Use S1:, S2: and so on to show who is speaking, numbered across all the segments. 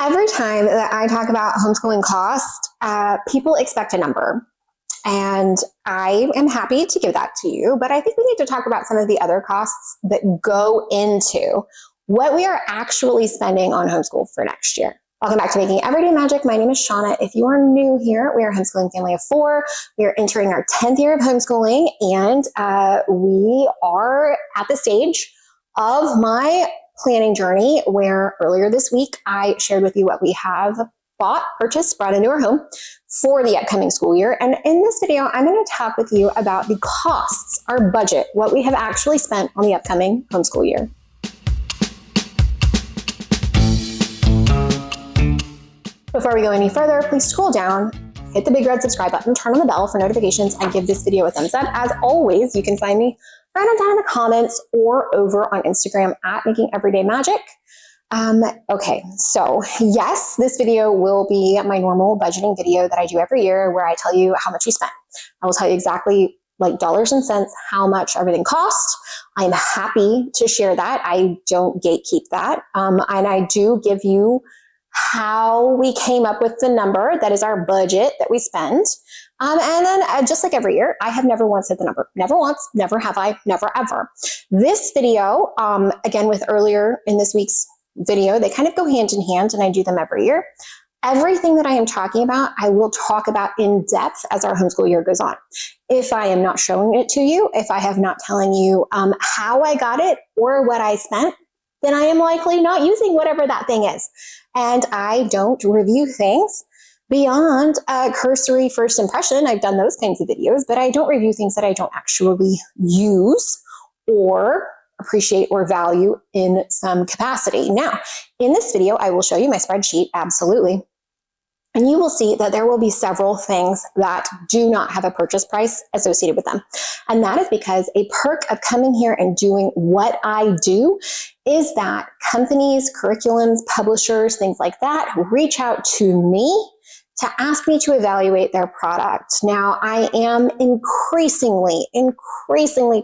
S1: Every time that I talk about homeschooling cost, people expect a number. And I am happy to give that to you, but I think we need to talk about some of the other costs that go into what we are actually spending on homeschool for next year. Welcome back to Making Everyday Magic. My name is Shauna. If you are new here, we are a homeschooling family of 4. We are entering our 10th year of homeschooling, and we are at the stage of my planning journey where earlier this week I shared with you what we have purchased, brought into our home for the upcoming school year. And in this video, I'm going to talk with you about the costs, our budget, what we have actually spent on the upcoming homeschool year. Before we go any further, please scroll down, hit the big red subscribe button, turn on the bell for notifications, and give this video a thumbs up. As always, you can find me right on down in the comments or over on Instagram at Making Everyday Magic. Okay, so yes, this video will be my normal budgeting video that I do every year where I tell you how much we spent. I will tell you exactly, like dollars and cents, how much everything cost. I'm happy to share that. I don't gatekeep that. And I do give you how we came up with the number that is our budget that we spend. And then just like every year, I have never once hit the number. Never once, never have I, never ever. This video, again, with earlier in this week's video, they kind of go hand in hand, and I do them every year. Everything that I am talking about, I will talk about in depth as our homeschool year goes on. If I am not showing it to you, if I have not telling you how I got it or what I spent, then I am likely not using whatever that thing is. And I don't review things beyond a cursory first impression. I've done those kinds of videos, but I don't review things that I don't actually use or appreciate or value in some capacity. Now, in this video, I will show you my spreadsheet, absolutely. And you will see that there will be several things that do not have a purchase price associated with them. And that is because a perk of coming here and doing what I do is that companies, curriculums, publishers, things like that reach out to me to ask me to evaluate their product. Now, I am increasingly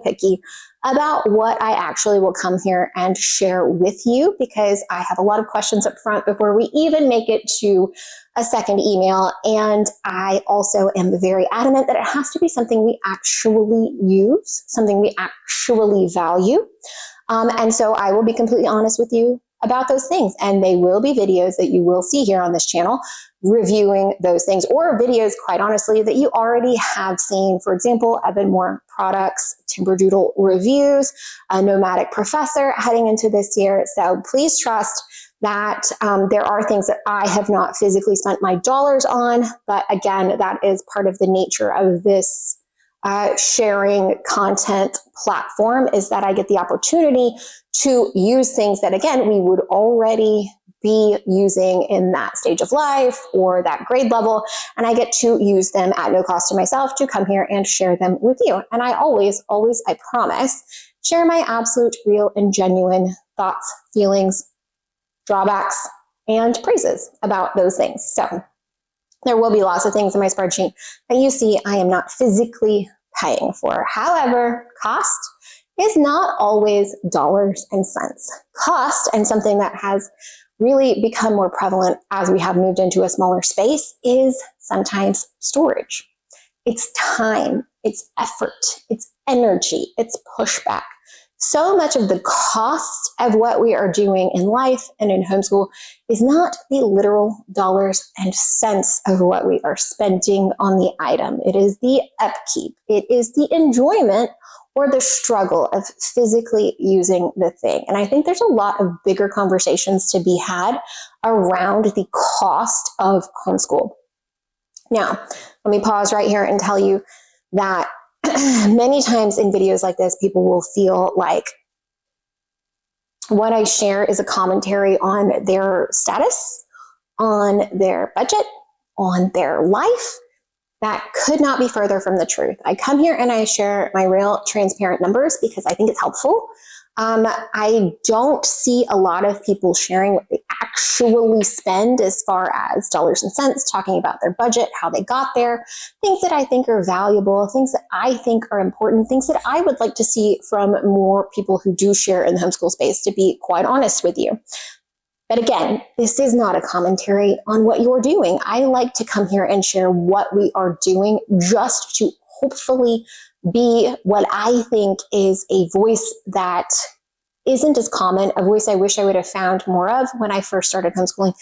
S1: picky about what I actually will come here and share with you, because I have a lot of questions up front before we even make it to a second email. And I also am very adamant that it has to be something we actually use, something we actually value. And so I will be completely honest with you about those things. And they will be videos that you will see here on this channel reviewing those things, or videos, quite honestly, that you already have seen. For example, Evan Moore Products, Timberdoodle reviews, a Nomadic Professor heading into this year. So please trust that there are things that I have not physically spent my dollars on. But again, that is part of the nature of this sharing content platform, is that I get the opportunity to use things that, again, we would already be using in that stage of life or that grade level. And I get to use them at no cost to myself to come here and share them with you. And I always, I promise, share my absolute, real, and genuine thoughts, feelings, drawbacks, and praises about those things. So there will be lots of things in my spreadsheet that you see I am not physically paying for. However, cost is not always dollars and cents. Cost, and something that has really become more prevalent as we have moved into a smaller space, is sometimes storage. It's time, it's effort, it's energy, it's pushback. So much of the cost of what we are doing in life and in homeschool is not the literal dollars and cents of what we are spending on the item. It is the upkeep. It is the enjoyment or the struggle of physically using the thing. And I think there's a lot of bigger conversations to be had around the cost of homeschool. Now, let me pause right here and tell you that many times in videos like this, people will feel like what I share is a commentary on their status, on their budget, on their life. That could not be further from the truth. I come here and I share my real transparent numbers because I think it's helpful. I don't see a lot of people sharing what they actually spend as far as dollars and cents, talking about their budget, how they got there, things that I think are valuable, things that I think are important, things that I would like to see from more people who do share in the homeschool space, to be quite honest with you. But again, this is not a commentary on what you're doing. I like to come here and share what we are doing just to hopefully be what I think is a voice that isn't as common, a voice I wish I would have found more of when I first started homeschooling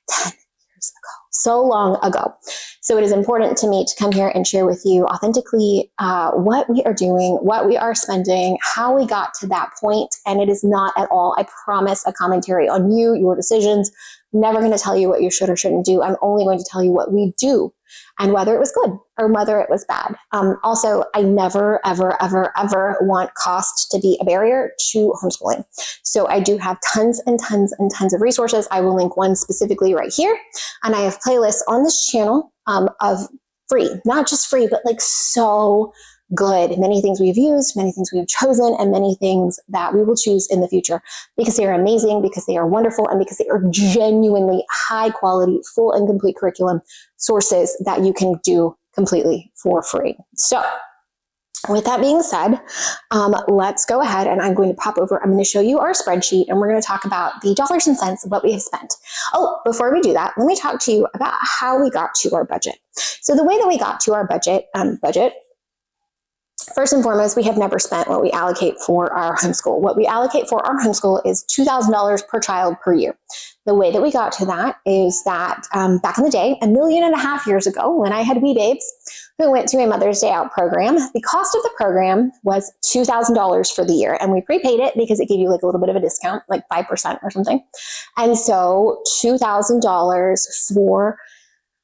S1: 10 years ago, so long ago. So it is important to me to come here and share with you authentically what we are doing, what we are spending, how we got to that point. And it is not at all, I promise, a commentary on you, your decisions. I'm never going to tell you what you should or shouldn't do. I'm only going to tell you what we do and whether it was good or whether it was bad. Also, I never, ever, ever, ever want cost to be a barrier to homeschooling. So I do have tons and tons and tons of resources. I will link one specifically right here. And I have playlists on this channel of free, not just free, but like so good. Many things we've used, many things we've chosen, and many things that we will choose in the future because they are amazing, because they are wonderful, and because they are genuinely high quality, full and complete curriculum sources that you can do completely for free. So with that being said, let's go ahead and I'm going to pop over. I'm going to show you our spreadsheet and we're going to talk about the dollars and cents of what we have spent. Oh, before we do that, let me talk to you about how we got to our budget. So the way that we got to our budget, first and foremost, we have never spent what we allocate for our homeschool. What we allocate for our homeschool is $2,000 per child per year. The way that we got to that is that back in the day, 1.5 million years ago, when I had wee babes who went to a Mother's Day Out program, the cost of the program was $2,000 for the year. And we prepaid it because it gave you like a little bit of a discount, like 5% or something. And so $2,000 for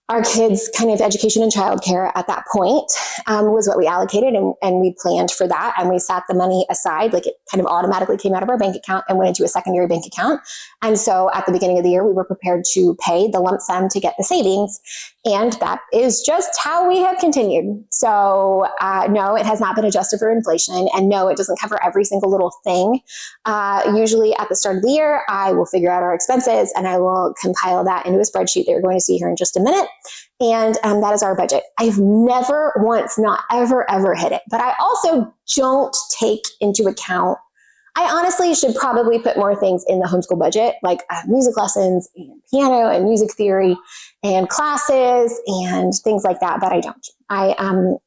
S1: our kids' kind of education and childcare at that point was what we allocated, and we planned for that, and we set the money aside. Like it kind of automatically came out of our bank account and went into a secondary bank account. And so at the beginning of the year, we were prepared to pay the lump sum to get the savings, and that is just how we have continued. So no, it has not been adjusted for inflation, and no, it doesn't cover every single little thing. Usually at the start of the year, I will figure out our expenses and I will compile that into a spreadsheet that you're going to see here in just a minute. And that is our budget. I've never once, not ever, ever hit it. But I also don't take into account, I honestly should probably put more things in the homeschool budget, like music lessons and piano and music theory and classes and things like that, but I don't.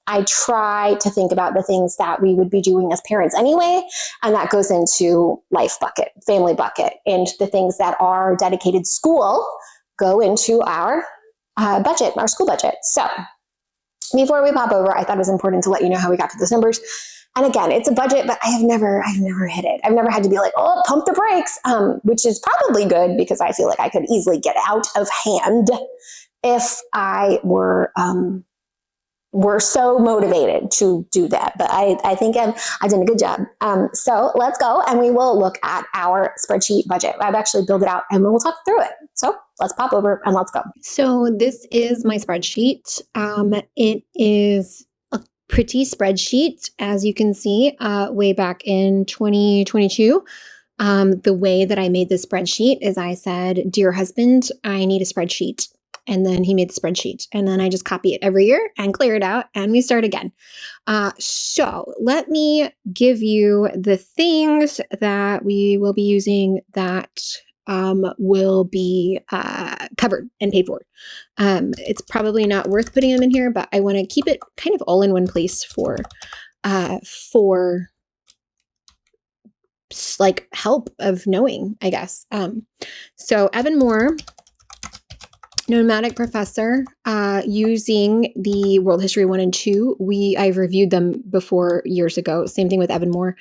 S1: I try to think about the things that we would be doing as parents anyway, and that goes into life bucket, family bucket, and the things that are dedicated school go into our budget, our school budget. So before we pop over, I thought it was important to let you know how we got to those numbers. And again, it's a budget, but I've never hit it. I've never had to be like, oh, pump the brakes, which is probably good because I feel like I could easily get out of hand if I were so motivated to do that. But I think I did a good job. So let's go and we will look at our spreadsheet budget. I've actually built it out and we'll talk through it. So let's pop over and let's go.
S2: So this is my spreadsheet. It is a pretty spreadsheet, as you can see, way back in 2022. The way that I made this spreadsheet is I said, dear husband, I need a spreadsheet. And then he made the spreadsheet. And then I just copy it every year and clear it out and we start again. So let me give you the things that we will be using that will be covered and paid for. It's probably not worth putting them in here, but I want to keep it kind of all in one place for like help of knowing, I guess. So Evan Moore, Nomadic Professor, using the World History 1 and 2. I've reviewed them before years ago. Same thing with Evan Moore.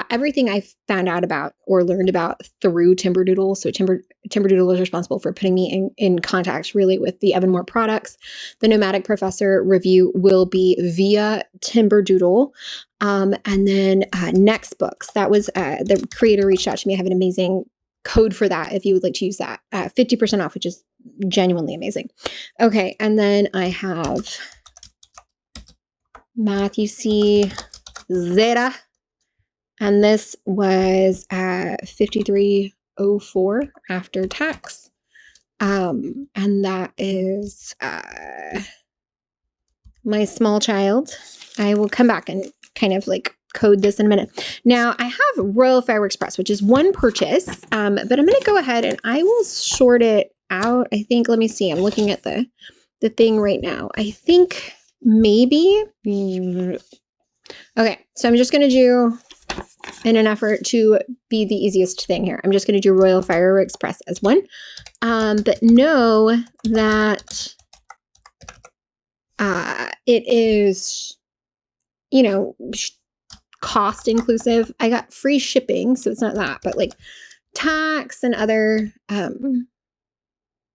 S2: Everything I found out about or learned about through Timberdoodle. So Timberdoodle is responsible for putting me in contact really with the Evan Moore products. The Nomadic Professor review will be via Timberdoodle. And then Next Books. That was the creator reached out to me. I have an amazing code for that if you would like to use that. 50% off, which is genuinely amazing. Okay, and then I have Matthew C. Zeta, and this was 5304 after tax. And that is my small child. I will come back and kind of like code this in a minute. Now I have Royal Fireworks Press, which is one purchase, but I'm going to go ahead and I will sort it out. I think, let me see. I'm looking at the thing right now. I think maybe, okay. So I'm just going to do, in an effort to be the easiest thing here, I'm just going to do Royal Fireworks Press as one. But know that it is, you know, cost inclusive. I got free shipping, so it's not that, but like tax and other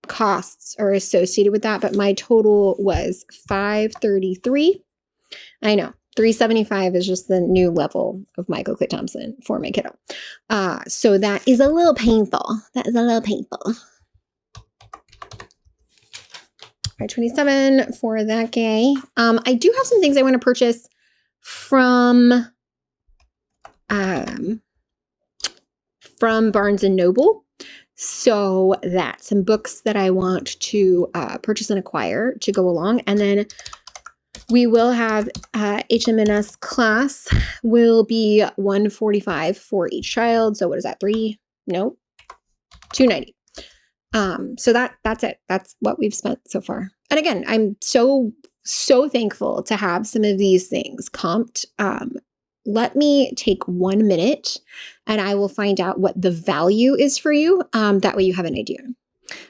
S2: costs are associated with that. But my total was $533. I know. $375 is just the new level of Michael Clay Thompson for my kiddo. So that is a little painful. That is a little painful. $527 for that guy. I do have some things I want to purchase from Barnes and Noble. So that's some books that I want to purchase and acquire to go along. And then we will have HMNS class will be $145 for each child. So what is that? $290. So that's it. That's what we've spent so far. And again, I'm so thankful to have some of these things comped. Let me take 1 minute and I will find out what the value is for you. That way you have an idea.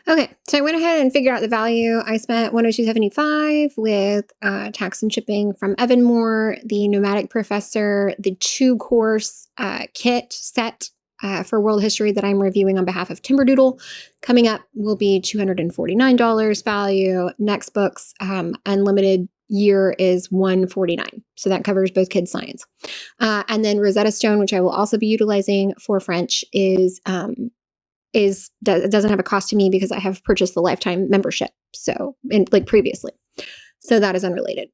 S2: Okay, so I went ahead and figured out the value. I spent $102.75 with tax and shipping from Evan Moore, the Nomadic Professor, the 2-course kit set for world history that I'm reviewing on behalf of Timberdoodle. Coming up will be $249 value. Next books, unlimited year is $149. So that covers both kids' science. And then Rosetta Stone, which I will also be utilizing for French, doesn't have a cost to me because I have purchased the lifetime membership. So, previously. So that is unrelated.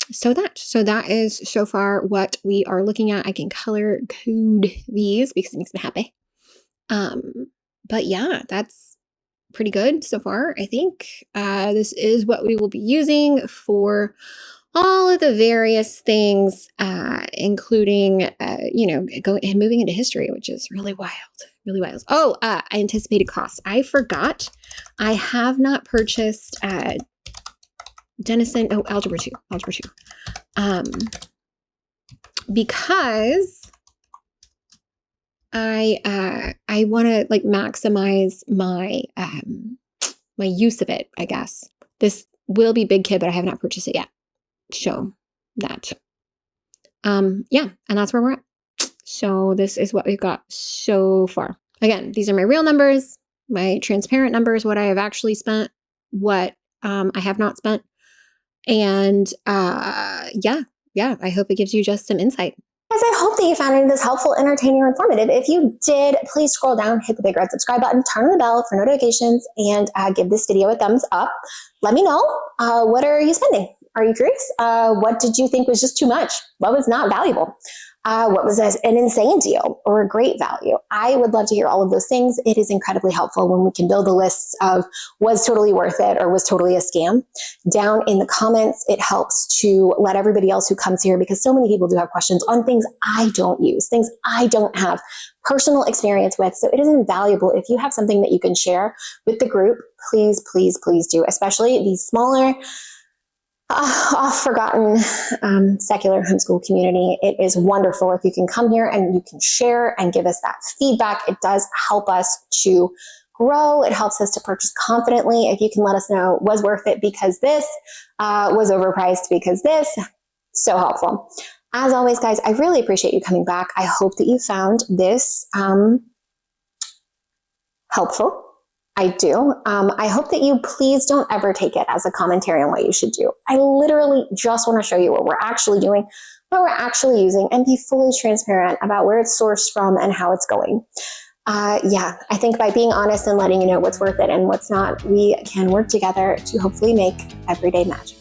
S2: So that is so far what we are looking at. I can color code these because it makes me happy. But yeah, that's pretty good so far. I think, this is what we will be using for all of the various things, including, moving into history, which is really wild. Really wild. Oh, I anticipated costs. I forgot. I have not purchased Denison. Oh, Algebra 2. Because I want to maximize my my use of it, I guess. This will be Big Kid, but I have not purchased it yet. Show that. Yeah, and that's where we're at. So this is what we've got so far. Again, these are my real numbers, my transparent numbers, what I have actually spent, what I have not spent. And yeah, I hope it gives you just some insight.
S1: Guys, I hope that you found this helpful, entertaining, or informative. If you did, please scroll down, hit the big red subscribe button, turn on the bell for notifications, and give this video a thumbs up. Let me know, what are you spending? Are you curious? What did you think was just too much? What was not valuable? What was an insane deal or a great value? I would love to hear all of those things. It is incredibly helpful when we can build a list of was totally worth it or was totally a scam. Down in the comments, it helps to let everybody else who comes here, because so many people do have questions on things I don't use, things I don't have personal experience with. So it is invaluable if you have something that you can share with the group. Please, please, please do, especially these smaller, oft-forgotten secular homeschool community. It is wonderful if you can come here and you can share and give us that feedback. It does help us to grow. It helps us to purchase confidently. If you can let us know, was worth it because this, was overpriced because this, so helpful. As always, guys, I really appreciate you coming back. I hope that you found this helpful. I do. I hope that you please don't ever take it as a commentary on what you should do. I literally just want to show you what we're actually doing, what we're actually using, and be fully transparent about where it's sourced from and how it's going. Yeah, I think by being honest and letting you know what's worth it and what's not, we can work together to hopefully make everyday magic.